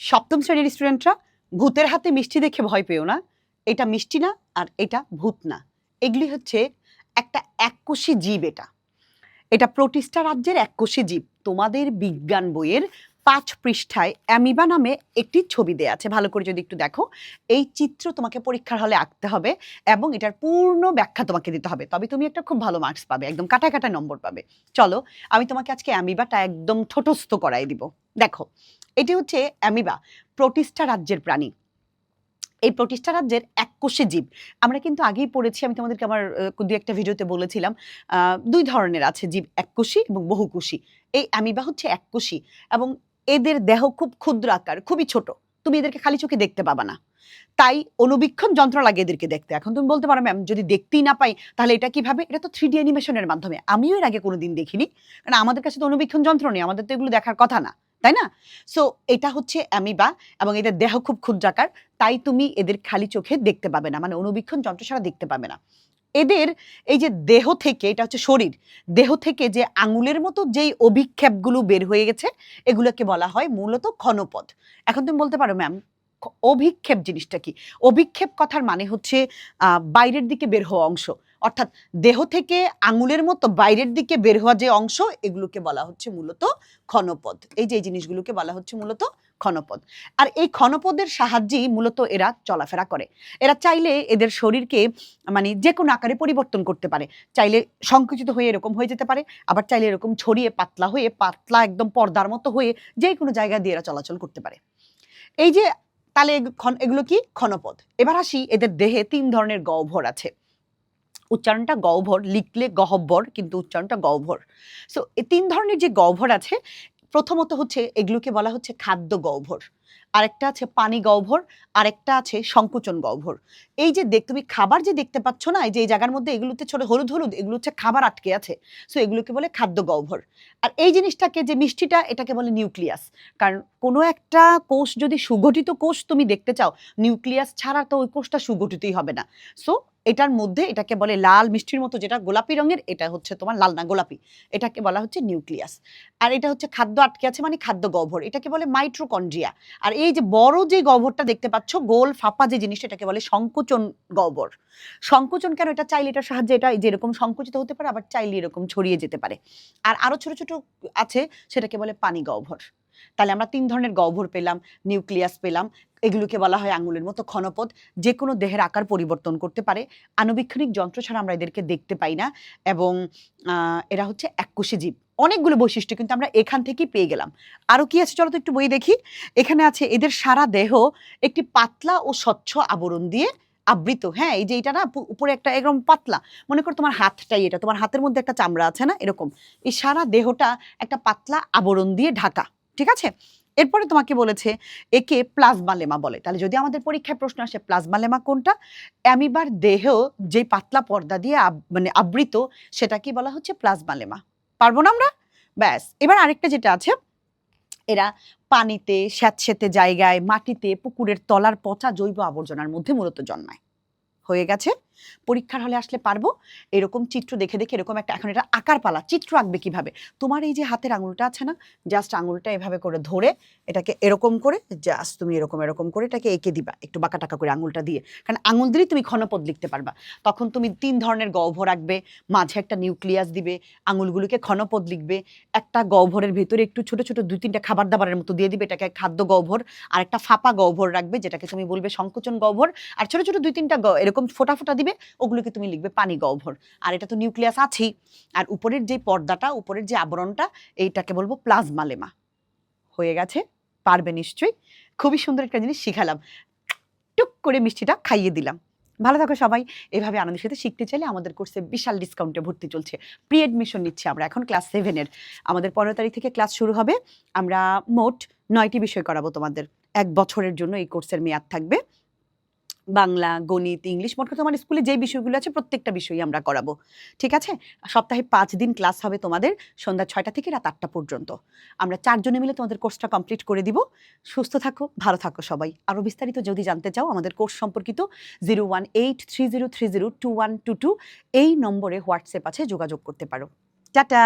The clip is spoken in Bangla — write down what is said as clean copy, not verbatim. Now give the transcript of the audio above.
সপ্তম শ্রেণীর স্টুডেন্টরা, ভূতের হাতে মিষ্টি দেখে ভয় পেও না। এটা মিষ্টি না আর এটা ভূত না, এগুলি হচ্ছে একটা এককোষী জীব। এটা প্রোটিস্টা রাজ্যের এককোষী জীব। তোমাদের বিজ্ঞান বইয়ের 5 পৃষ্ঠায় অ্যামিবা নামে একটি ছবি দেয়া আছে, ভালো করে যদি একটু দেখো। এই চিত্র তোমাকে পরীক্ষার হলে আঁকতে হবে এবং এটার পূর্ণ ব্যাখ্যা তোমাকে দিতে হবে, তবে তুমি একটা খুব ভালো মার্কস পাবে, একদম কাটা কাটা নম্বর পাবে। চলো আমি তোমাকে আজকে অ্যামিবাটা একদম ঠোঁটস্থ করাই দিব। দেখো, এটি হচ্ছে অ্যামিবা, প্রোটিস্টা রাজ্যের প্রাণী। এই প্রোটিস্টা রাজ্যের এককোষী জীব। আমরা কিন্তু আগেই পড়েছি, আমি তোমাদেরকে আমার দু একটা ভিডিওতে বলেছিলাম, 2 ধরনের আছে জীব, এককোষী এবং বহুকোষী। এই অ্যামিবা হচ্ছে এককোষী এবং এদের দেহ খুব ক্ষুদ্র আকার, খুবই ছোট। তুমি এদেরকে খালি চোখে দেখতে পাবা না, তাই অনুবীক্ষণ যন্ত্র লাগে এদেরকে দেখতে। এখন তুমি বলতে পারো ম্যাম যদি দেখতেই না পাই তাহলে এটা কিভাবে? এটা তো 3D অ্যানিমেশনের মাধ্যমে। আমিও এর আগে কোনোদিন দেখিনি, কারণ আমাদের কাছে তো অনুবীক্ষণ যন্ত্র নেই, আমাদের তো এগুলো দেখার কথা না, তাই না? সো এটা হচ্ছে অ্যামিবা এবং এদের দেহ খুব ক্ষুদ্রাকার, তাই তুমি এদের খালি চোখে দেখতে পাবে না, মানে অনুবীক্ষণ যন্ত্র ছাড়া দেখতে পাবে না। এদের এই যে দেহ থেকে, এটা হচ্ছে শরীর, দেহ থেকে যে আঙুলের মতো যেই অভিক্ষেপগুলো বের হয়ে গেছে এগুলোকে বলা হয় মূলত ক্ষণপদ। এখন তুমি বলতে পারো ম্যাম অভিক্ষেপ জিনিসটা কি? অভিক্ষেপ কথার মানে হচ্ছে বাইরের দিকে বের হওয়া অংশ, অর্থাৎ দেহ থেকে আঙুলের মতো বাইরের দিকে বের হওয়া যে অংশ, এগুলোকে বলা হচ্ছে মূলত ক্ষণপদ। এই যে এই জিনিসগুলোকে বলা হচ্ছে মূলত ক্ষণপদ। আর এই ক্ষণপদের সাহায্যেই মূলত এরা চলাফেরা করে। এরা চাইলে এদের শরীরকে মানে যে কোনো আকারে পরিবর্তন করতে পারে। চাইলে সংকুচিত হয়ে এরকম হয়ে যেতে পারে, আবার চাইলে এরকম ছড়িয়ে পাতলা হয়ে, পাতলা একদম পর্দার মতো হয়ে যে কোনো জায়গা দিয়ে এরা চলাচল করতে পারে। এই যে তাহলে এগুলো কি? ক্ষণপদ। এবার আসি, এদের দেহে 3 ধরনের গহ্বর আছে। উচ্চারণটা গহ্বর, লিখলে গহব্বর, কিন্তু উচ্চারণটা গহ্বর। সো এই 3 ধরনের যে গহ্বর আছে, প্রথমত হচ্ছে এগুলোকে বলা হচ্ছে খাদ্য গহ্বর, আরেকটা আছে পানি গহ্বর, আরেকটা আছে সংকোচন গহ্বর। এই যে তুমি খাবার যে দেখতে পাচ্ছ না, এই যে এই জায়গার মধ্যে এগুলোতে ছোট হলুদ হলুদ, এগুলো হচ্ছে খাবার আটকে আছে। সো এগুলোকে বলে খাদ্য গহ্বর। আর এই জিনিসটাকে, যে মিষ্টিটা, এটাকে বলে নিউক্লিয়াস। কারণ কোনো একটা কোষ যদি সুগঠিত কোষ তুমি দেখতে চাও, নিউক্লিয়াস ছাড়া তো ওই কোষটা সুগঠিতই হবে না। সো এটার মধ্যে, এটাকে বলে লাল মিষ্টির মতো যেটা গোলাপি রঙের, এটা হচ্ছে তোমার লাল না গোলাপি, এটাকে বলা হচ্ছে নিউক্লিয়াস। আর এটা হচ্ছে খাদ্য আটকে আছে মানে খাদ্য গহ্বর, এটাকে বলে মাইটোকন্ড্রিয়া। আর এই যে বড় যে গহ্বরটা দেখতে পাচ্ছ, গোল ফাঁপা যে জিনিসটা, এটাকে বলে সংকোচন গহ্বর। সংকোচন কেন? এটা চাইলে এটার সাহায্যে এটা যেরকম সংকুচিত হতে পারে, আবার চাইলে এরকম ছড়িয়ে যেতে পারে। আর আরো ছোট ছোট আছে, সেটাকে বলে পানি গহ্বর। তাহলে আমরা 3 ধরনের গহ্বর পেলাম, নিউক্লিয়াস পেলাম, এগুলোকে বলা হয় আঙুলের মতো ক্ষণপদ, যে কোনো দেহের আকার পরিবর্তন করতে পারে। আণুবীক্ষণিক যন্ত্র ছাড়া আমরা এদেরকে দেখতে পাই না এবং এরা হচ্ছে এককোষী জীব। অনেকগুলো বৈশিষ্ট্য কিন্তু আমরা এখান থেকেই পেয়ে গেলাম। আরো কি আছে চলো তো একটু বই দেখি। এখানে আছে এদের সারা দেহ একটি পাতলা ও স্বচ্ছ আবরণ দিয়ে আবৃত। হ্যাঁ, এই যে এটা না উপরে একটা এরকম পাতলা, মনে করো তোমার হাতটাই, এটা তোমার হাতের মধ্যে একটা চামড়া আছে না, এরকম এই সারা দেহটা একটা পাতলা আবরণ দিয়ে ঢাকা। ঠিক আছে, এরপরে তোমাকে বলেছে একে প্লাজমা লেমা বলে। তাহলে যদি আমাদের পরীক্ষায় প্রশ্ন আসে প্লাজমা লেমা কোনটা, অ্যামিবার দেহ যে পাতলা পর্দা দিয়ে মানে আবৃত, সেটাকে বলা হচ্ছে প্লাজমা লেমা। পারবো না আমরা? ব্যাস, এবার আরেকটা যেটা আছে, এরা পানিতে, স্যাঁতসেঁতে জায়গায়, মাটিতে, পুকুরের তলার পচা জৈব আবর্জনার মধ্যে মূলত জন্মায়। হয়ে গেছে। পরীক্ষার হলে আসলে পারবো এরকম চিত্র দেখে দেখে, এরকম একটা, এখন এটা আঁকার পালা। চিত্র আঁকবে কিভাবে? তোমার এই যে হাতের আঙুলটা আছে না, জাস্ট আঙুলটা এভাবে করে ধরে এটাকে এরকম করে, জাস্ট তুমি এরকম এরকম করে এটাকে এঁকে দিবা, একটু বাঁকা টাকা করে আঙুলটা দিয়ে। কারণ আঙুল দিলেই তুমি ক্ষণপদ লিখতে পারবা। তখন তুমি 3 ধরনের গহ্বর রাখবে, মাঝে একটা নিউক্লিয়াস দিবে, আঙুলগুলোকে ক্ষণপদ লিখবে, একটা গহ্বরের ভেতরে একটু ছোট ছোট 2-3টা খাবার দাবারের মতো দিয়ে দিবে, এটাকে খাদ্য গহ্বর। আর একটা ফাঁপা গহ্বর রাখবে, যেটাকে তুমি বলবে সংকোচন গহ্বর। আর ছোট ছোট 2-3টা এরকম ফোঁটা ফোঁটা দিবে, ওগুলোকে তুমি লিখবে পানি গহ্বর। আর এটা তো নিউক্লিয়াস আছেই। আর উপরের যে পর্দাটা, উপরের যে আবরণটা, এইটাকে বলবো প্লাজমা লেমা। হয়ে গেছে, পারবে নিশ্চয়ই। খুবই সুন্দর একটা জিনিস শিখালাম, টুক করে মিষ্টিটা খাইয়ে দিলাম। ভালো থাকো সবাই। এভাবে আনন্দের সাথে শিখতে চাইলে আমাদের কোর্সে বিশাল ডিসকাউন্টে ভর্তি চলছে। প্রি এডমিশন নিচ্ছে আমরা এখন ক্লাস 7-এর। আমাদের 15 তারিখ থেকে ক্লাস শুরু হবে। আমরা মোট 9টি বিষয় করাবো তোমাদের। 1 বছরের জন্য এই কোর্সের মেয়াদ থাকবে। বাংলা, গণিত, ইংলিশ, মোট কথা আমার স্কুলে যে বিষয়গুলো আছে প্রত্যেকটা বিষয়ই আমরা করাবো। ঠিক আছে? সপ্তাহে 5 দিন ক্লাস হবে তোমাদের, সন্ধ্যা 6টা থেকে রাত 8টা পর্যন্ত। আমরা 4 জনে মিলে তোমাদের কোর্সটা কমপ্লিট করে দিব। সুস্থ থাকো, ভালো থাকো সবাই। আরো বিস্তারিত যদি জানতে চাও আমাদের কোর্স সম্পর্কিত, 01830302122 এই নম্বরে হোয়াটসঅ্যাপ আছে, যোগাযোগ করতে পারো। টাটা।